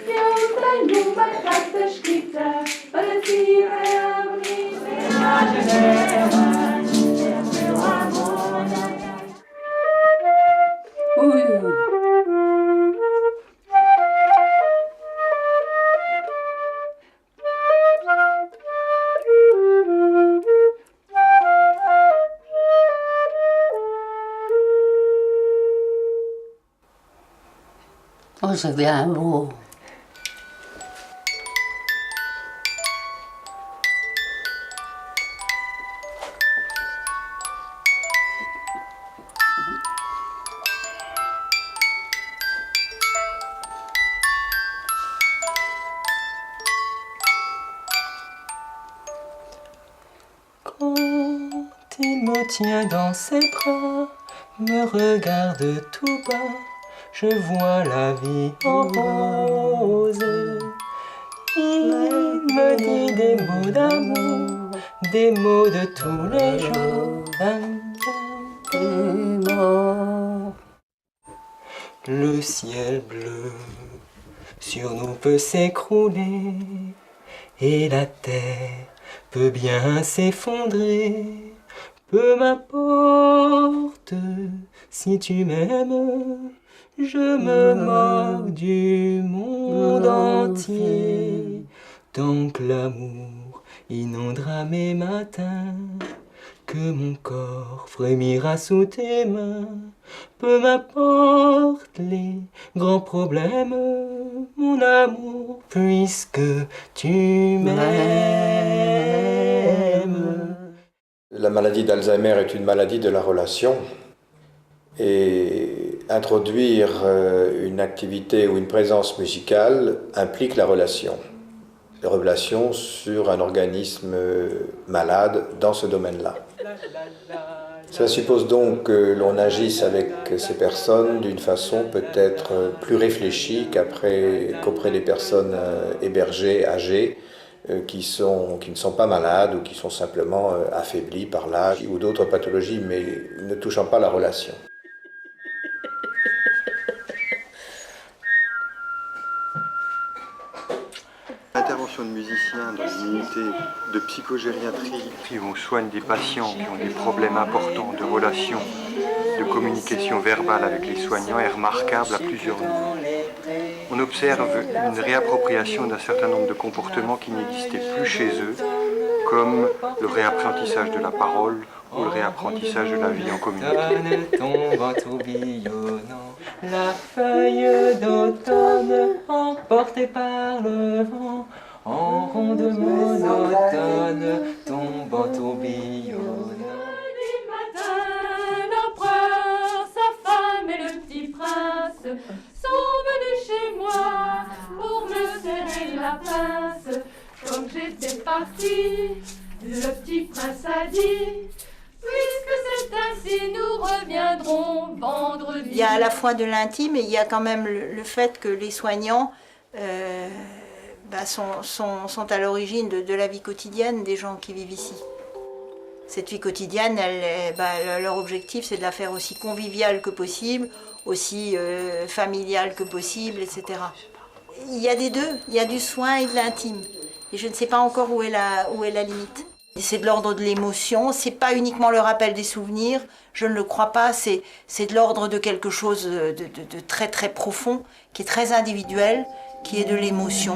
Eu tenho uma carta escrita para ti, para abrir a janela, meu amor. Oh, c'est bien beau. Quand il me tient dans ses bras, me regarde tout bas, je vois la vie en rose. Il me dit des mots d'amour, des mots de tous les jours. Le ciel bleu sur nous peut s'écrouler et la terre peut bien s'effondrer. Peu m'importe si tu m'aimes, je me moque du monde entier. Tant que l'amour inondera mes matins, que mon corps frémira sous tes mains. Peu m'importe les grands problèmes, mon amour, puisque tu m'aimes. La maladie d'Alzheimer est une maladie de la relation et introduire une activité ou une présence musicale implique la relation sur un organisme malade dans ce domaine-là. Ça suppose donc que l'on agisse avec ces personnes d'une façon peut-être plus réfléchie qu'auprès des personnes hébergées, âgées, qui ne sont pas malades ou qui sont simplement affaiblies par l'âge ou d'autres pathologies, mais ne touchant pas la relation. L'intervention de musiciens dans une unité de psychogériatrie où on soigne des patients qui ont des problèmes importants de relations, de communication verbale avec les soignants est remarquable à plusieurs niveaux. On observe une réappropriation d'un certain nombre de comportements qui n'existaient plus chez eux, comme le réapprentissage de la parole ou le réapprentissage de la vie en communauté. La feuille d'automne emportée par le vent, en ronde monotone, tombant tourbillonnant. Du matin, l'empereur, sa femme et le petit prince sont venus chez moi pour me serrer la pince. Comme j'étais partie, le petit prince a dit: puisque c'est ainsi, nous reviendrons vendredi. Il y a à la fois de l'intime et il y a quand même le fait que les soignants sont à l'origine de la vie quotidienne des gens qui vivent ici. Cette vie quotidienne, leur objectif, c'est de la faire aussi conviviale que possible, aussi familiale que possible, etc. Il y a des deux, il y a du soin et de l'intime. Et je ne sais pas encore où est la limite. C'est de l'ordre de l'émotion, c'est pas uniquement le rappel des souvenirs, je ne le crois pas, c'est de l'ordre de quelque chose de très très profond, qui est très individuel, qui est de l'émotion.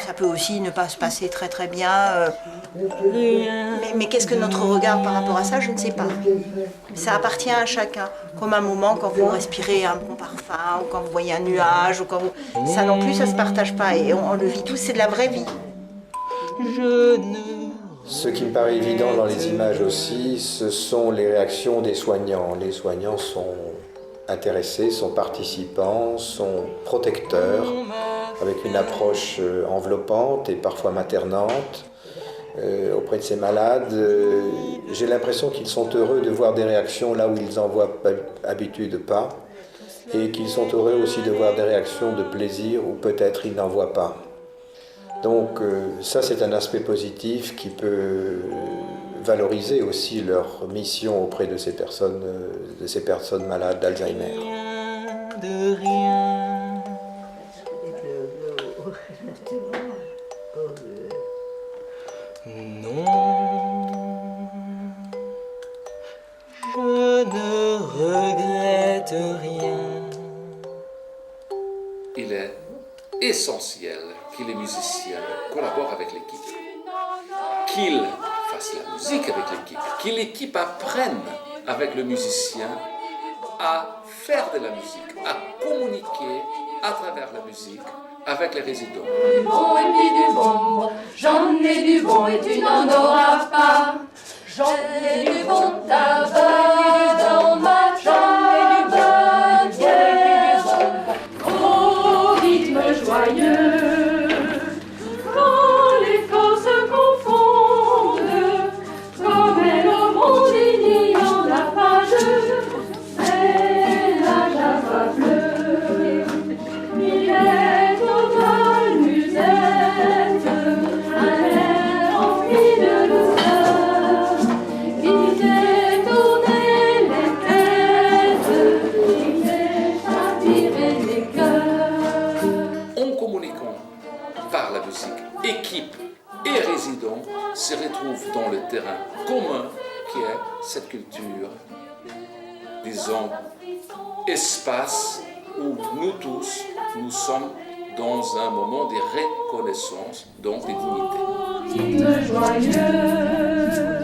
Ça peut aussi ne pas se passer très très bien. Mais qu'est-ce que notre regard par rapport à ça, je ne sais pas. Ça appartient à chacun. Comme un moment quand vous respirez un bon parfum, ou quand vous voyez un nuage, ou quand vous... ça non plus, ça se partage pas. Et on le vit tous, c'est de la vraie vie. Ce qui me paraît évident dans les images aussi, ce sont les réactions des soignants. Les soignants sont intéressés, sont participants, sont protecteurs, avec une approche enveloppante et parfois maternante auprès de ces malades. J'ai l'impression qu'ils sont heureux de voir des réactions là où ils n'en voient d'habitude pas, et qu'ils sont heureux aussi de voir des réactions de plaisir où peut-être ils n'en voient pas. Donc ça, c'est un aspect positif qui peut valoriser aussi leur mission auprès de ces personnes malades d'Alzheimer. De rien, il est essentiel que les musiciens collaborent avec l'équipe, qu'ils fassent la musique avec l'équipe, que l'équipe apprenne avec le musicien à faire de la musique, à communiquer à travers la musique avec les résidents. Du bon et puis du bon, j'en ai du bon et tu n'en auras pas. J'en ai du bon tabac dans ma tabatière, au rythme joyeux. Quand les corps se confondent, comme elle au monde il n'y en a pas deux. C'est la java bleue, il est au bal musette, un air rempli de douceur, qui fait tourner les têtes, qui fait chavirer les cœurs. En communiquant par la musique, équipe et résidents se retrouvent dans le terrain commun qui est cette culture, disons, espace où nous tous, nous sommes dans un moment de reconnaissance, donc de dignité. Rythme joyeux,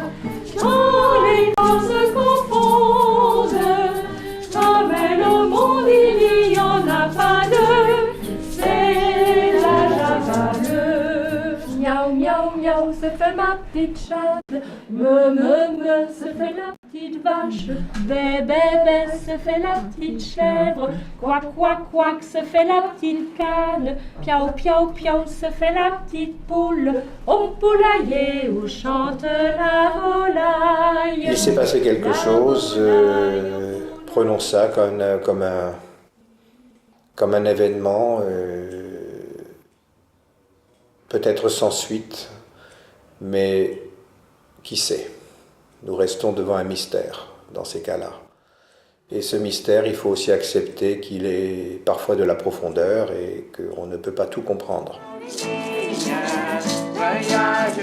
quand les corps se confondent, comme elle au monde il n'y en a pas deux, c'est la java bleue. Miaou, miaou, miaou, se fait ma petite chatte, me, se fait la petite vache, bé, bé, bé, se fait la petite chèvre, quack, quack, quack, se fait la petite canne, piaou, piaou, piaou, se fait la petite poule, au poulailler où chante la volaille. Il s'est passé quelque chose, prenons ça comme un événement, peut-être sans suite, mais qui sait? Nous restons devant un mystère dans ces cas-là. Et ce mystère, il faut aussi accepter qu'il est parfois de la profondeur et qu'on ne peut pas tout comprendre. Voyage